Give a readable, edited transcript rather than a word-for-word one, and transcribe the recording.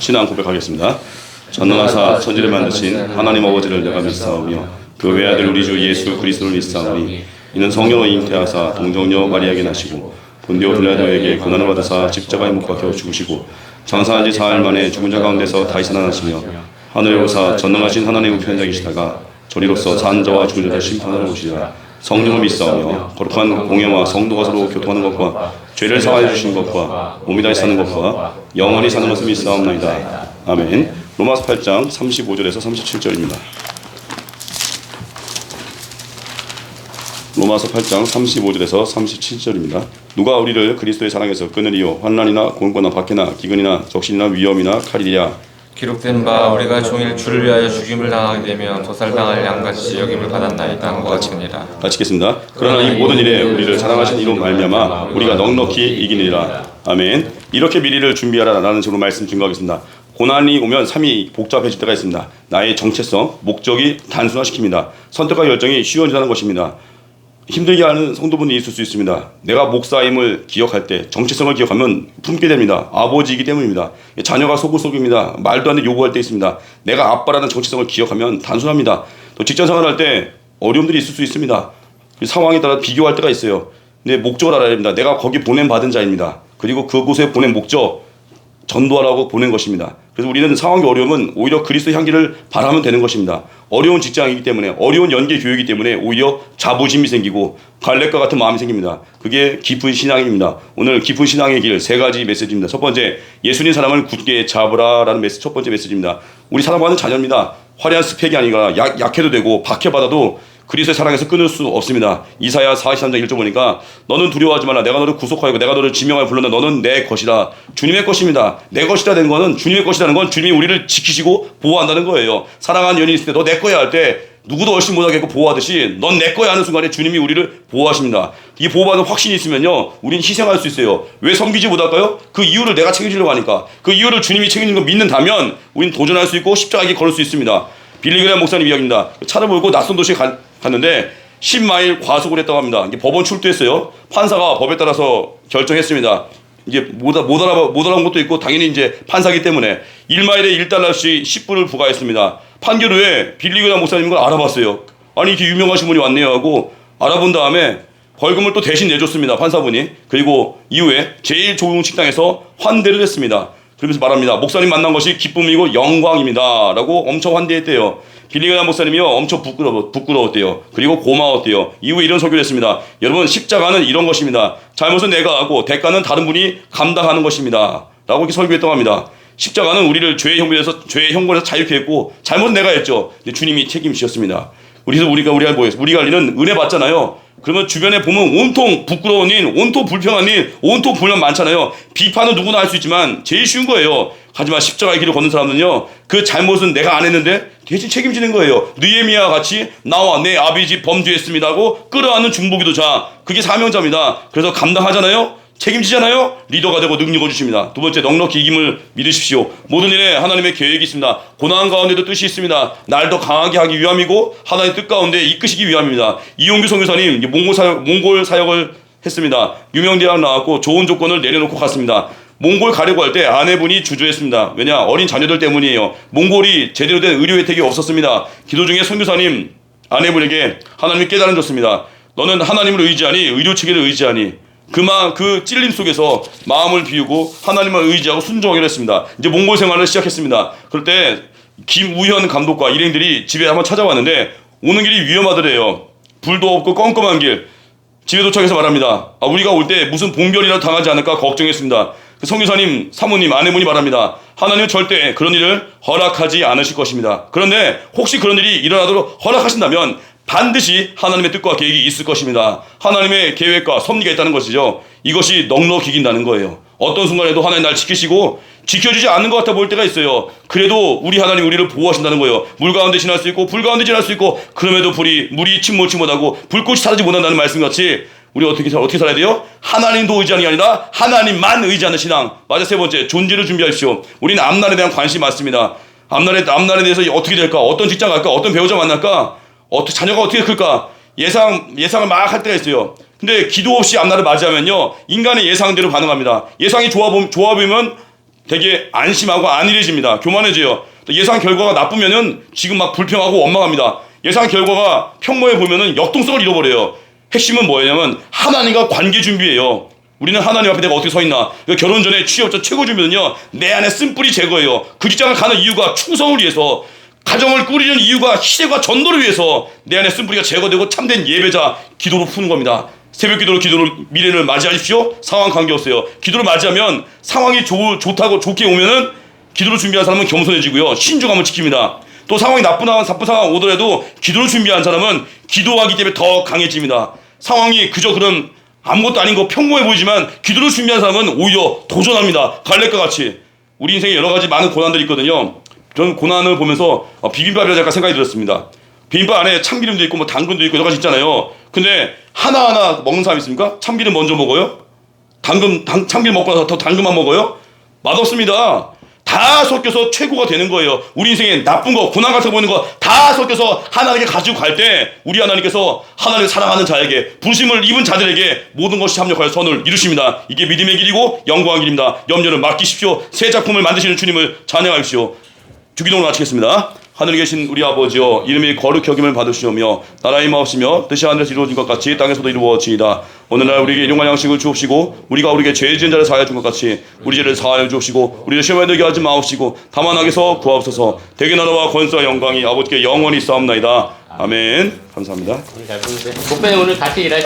신앙 고백하겠습니다. 전능하사 천지를 만드신 하나님 아버지를 내가 믿사오며 그 외아들 우리 주 예수 그리스도를 믿사오니 이는 성령으로 잉태하사 동정녀 마리아에게 나시고 본디오 빌라도에게 고난을 받으사 십자가에 못 박혀 죽으시고 장사한 지 사흘 만에 죽은 자 가운데서 다시 살아나시며 하늘에 오사 전능하신 하나님 우편에 계시다가 저리로서 산 자와 죽은 자를 심판하러 오시리라. 성령을 믿사오며 거룩한 공예와 성도가 서로 교통하는 것과 죄를 사하여 주시는 것과 몸이 다시 사는 것과 영원히 사는 것을 믿사옵나이다. 아멘. 로마서 8장 35절에서 37절입니다. 로마서 8장 35절에서 37절입니다. 누가 우리를 그리스도의 사랑에서 끊으리요? 환난이나 공고나 박해나 기근이나 적신이나 위험이나 칼이랴. 기록된 바 우리가 종일 주를 위하여 죽임을 당하게 되면 도살당할 양같이 여김을 받았나이다. 같으니라. 마치겠습니다. 그러나 이 모든 일에 우리를 사랑하신 이로 말미암아 우리가 넉넉히 이기니라. 아멘. 이렇게 미리를 준비하라라는 식으로 말씀 증거하겠습니다. 고난이 오면 삶이 복잡해질 때가 있습니다. 나의 정체성, 목적이 단순화시킵니다. 선택과 결정이 쉬워진다는 것입니다. 힘들게 하는 성도분이 있을 수 있습니다. 내가 목사임을 기억할 때 정체성을 기억하면 품게 됩니다. 아버지이기 때문입니다. 자녀가 속을 속입니다. 말도 안 되는 요구할 때 있습니다. 내가 아빠라는 정체성을 기억하면 단순합니다. 또 직장 생활할 때 어려움들이 있을 수 있습니다. 상황에 따라 비교할 때가 있어요. 근데 목적을 알아야 됩니다. 내가 거기 보냄받은 자입니다. 그리고 그곳에 보낸 목적, 전도하라고 보낸 것입니다. 그래서 우리는 상황이 어려우면 오히려 그리스도 향기를 바라면 되는 것입니다. 어려운 직장이기 때문에, 어려운 연계 교육이기 때문에 오히려 자부심이 생기고 갈렙과 같은 마음이 생깁니다. 그게 깊은 신앙입니다. 오늘 깊은 신앙의 길 세 가지 메시지입니다. 첫 번째, 예수님 사랑을 굳게 잡으라라는 메시지, 첫 번째 메시지입니다. 우리 사랑받는 자녀입니다. 화려한 스펙이 아니라 약해도 되고 박해받아도 그리스도의 사랑에서 끊을 수 없습니다. 이사야 43장 1절 보니까 너는 두려워하지 말라. 내가 너를 구속하고 내가 너를 지명하여 불렀다. 너는 내 것이라. 주님의 것입니다. 내 것이라 된 거는 주님의 것이라는 건 주님이 우리를 지키시고 보호한다는 거예요. 사랑하는 연인이 있을 때 너 내 거야 할 때 누구도 얼씬 못하게 보호하듯이 넌 내 거야 하는 순간에 주님이 우리를 보호하십니다. 이 보호받은 확신이 있으면요 우리는 희생할 수 있어요. 왜 섬기지 못할까요? 그 이유를 내가 책임지려고 하니까. 그 이유를 주님이 책임지는 거 믿는다면 우리는 도전할 수 있고 십자가에 걸을 수 있습니다. 빌리그레 목사님 이야기입니다. 차를 몰고 낯선 도시에 갔는데 10마일 과속을 했다고 합니다. 이게 법원 출두했어요. 판사가 법에 따라서 결정했습니다. 이제 못 알아본 것도 있고 당연히 이제 판사기 때문에 1마일에 1달러씩 10불을 부과했습니다. 판결 후에 빌리그레 목사님 걸 알아봤어요. 아니 이렇게 유명하신 분이 왔네요 하고 알아본 다음에 벌금을 또 대신 내줬습니다. 판사분이. 그리고 이후에 제일 좋은 식당에서 환대를 했습니다. 그러면서 말합니다. 목사님 만난 것이 기쁨이고 영광입니다 라고 엄청 환대했대요. 빌리그레 목사님이요 엄청 부끄러웠대요. 그리고 고마웠대요. 이후에 이런 설교를 했습니다. 여러분 십자가는 이런 것입니다. 잘못은 내가 하고 대가는 다른 분이 감당하는 것입니다 라고 이렇게 설교했다고 합니다. 십자가는 우리를 죄의 형벌에서 자유케 했고 잘못은 내가 했죠. 근데 주님이 책임지셨습니다. 우리가 할 일은 은혜 받잖아요. 그러면 주변에 보면 온통 부끄러운 일, 온통 불평한 일, 온통 불만 많잖아요. 비판은 누구나 할 수 있지만 제일 쉬운 거예요. 하지만 십자가의 길을 걷는 사람은요 그 잘못은 내가 안 했는데 대신 책임지는 거예요. 느헤미야와 같이 나와 내 아비지 범죄했습니다 하고 끌어안는 중보기도자, 그게 사명자입니다. 그래서 감당하잖아요. 책임지잖아요. 리더가 되고 능력을 주십니다. 두 번째, 넉넉히 이김을 믿으십시오. 모든 일에 하나님의 계획이 있습니다. 고난 가운데도 뜻이 있습니다. 날 더 강하게 하기 위함이고 하나님의 뜻 가운데 이끄시기 위함입니다. 이용규 선교사님 몽골 사역을 했습니다. 유명대학 나왔고 좋은 조건을 내려놓고 갔습니다. 몽골 가려고 할 때 아내분이 주저했습니다. 왜냐? 어린 자녀들 때문이에요. 몽골이 제대로 된 의료 혜택이 없었습니다. 기도 중에 선교사님 아내분에게 하나님이 깨달음 줬습니다. 너는 하나님을 의지하니 의료 체계를 의지하니 그 찔림 속에서 마음을 비우고 하나님을 의지하고 순종하기로 했습니다. 이제 몽골 생활을 시작했습니다. 그럴 때 김우현 감독과 일행들이 집에 한번 찾아왔는데 오는 길이 위험하더래요. 불도 없고 껌껌한 길. 집에 도착해서 말합니다. 우리가 올 때 무슨 봉변이라도 당하지 않을까 걱정했습니다. 성교사님, 사모님, 아내분이 말합니다. 하나님은 절대 그런 일을 허락하지 않으실 것입니다. 그런데 혹시 그런 일이 일어나도록 허락하신다면 반드시 하나님의 뜻과 계획이 있을 것입니다. 하나님의 계획과 섭리가 있다는 것이죠. 이것이 넉넉히 이긴다는 거예요. 어떤 순간에도 하나님 날 지키시고 지켜주지 않는 것 같아 보일 때가 있어요. 그래도 우리 하나님 우리를 보호하신다는 거예요. 물 가운데 지날 수 있고 불 가운데 지날 수 있고 그럼에도 물이 침몰치 못하고 불꽃이 사라지지 못한다는 말씀같이 우리 어떻게 살아야 돼요? 하나님도 의지하는 게 아니라 하나님만 의지하는 신앙. 맞아. 세 번째, 존재를 준비하십시오. 우리는 앞날에 대한 관심이 많습니다. 앞날에 대해서 어떻게 될까? 어떤 직장 갈까? 어떤 배우자 만날까? 자녀가 어떻게 클까? 예상을 막 할 때가 있어요. 근데 기도 없이 앞날을 맞이하면요 인간의 예상대로 반응합니다. 예상이 좋아 보이면 되게 안심하고 안일해집니다. 교만해져요. 예상 결과가 나쁘면은 지금 막 불평하고 원망합니다. 예상 결과가 평범해 보면은 역동성을 잃어버려요. 핵심은 뭐냐면 하나님과 관계 준비예요. 우리는 하나님 앞에 내가 어떻게 서 있나. 결혼 전에 취업 전 최고 준비는요, 내 안에 쓴뿌리 제거예요. 그 직장을 가는 이유가 충성을 위해서, 가정을 꾸리는 이유가 희생과 전도를 위해서 내 안에 쓴뿌리가 제거되고 참된 예배자 기도로 푸는 겁니다. 새벽 기도로 미래를 맞이하십시오. 상황 관계없어요. 기도를 맞이하면 상황이 좋다고 좋게 오면은 기도를 준비한 사람은 겸손해지고요, 신중함을 지킵니다. 또 상황이 나쁜 상황 오더라도 기도를 준비한 사람은 기도하기 때문에 더 강해집니다. 상황이 그저 그런 아무것도 아닌 거 평범해 보이지만 기도를 준비한 사람은 오히려 도전합니다. 갈렙과 같이. 우리 인생에 여러 가지 많은 고난들이 있거든요. 저는 고난을 보면서 비빔밥이라 잠깐 생각이 들었습니다. 비빔밥 안에 참기름도 있고 뭐 당근도 있고 여러 가지 있잖아요. 근데 하나하나 먹는 사람 있습니까? 참기름 먼저 먹어요? 참기름 먹고 나서 더 당근만 먹어요? 맛없습니다. 다 섞여서 최고가 되는 거예요. 우리 인생에 나쁜 거, 고난 같은 거 보이는 거 다 섞여서 하나님께 가지고 갈 때 우리 하나님께서 하나님을 사랑하는 자에게, 부르심을 입은 자들에게 모든 것이 합력하여 선을 이루십니다. 이게 믿음의 길이고 영광의 길입니다. 염려를 맡기십시오. 새 작품을 만드시는 주님을 찬양하십시오. 주기도를 마치겠습니다. 하늘에 계신 우리 아버지여, 이름이 거룩히 여김을 받으시오며 나라의 임하옵시며 뜻이 하늘에서 이루어진 것 같이 땅에서도 이루어지이다. 오늘날 우리에게 일용할 양식을 주옵시고 우리가 우리에게 죄 지은 자를 사하여 준 것 같이 우리 죄를 사하여 주옵시고 우리를 시험에 들게 하지 마옵시고 다만 악에서 구하옵소서. 대개 나라와 권세와 영광이 아버지께 영원히 있사옵나이다. 아멘. 감사합니다. 오늘 잘 보는데. 목사님 오늘 같이 일하시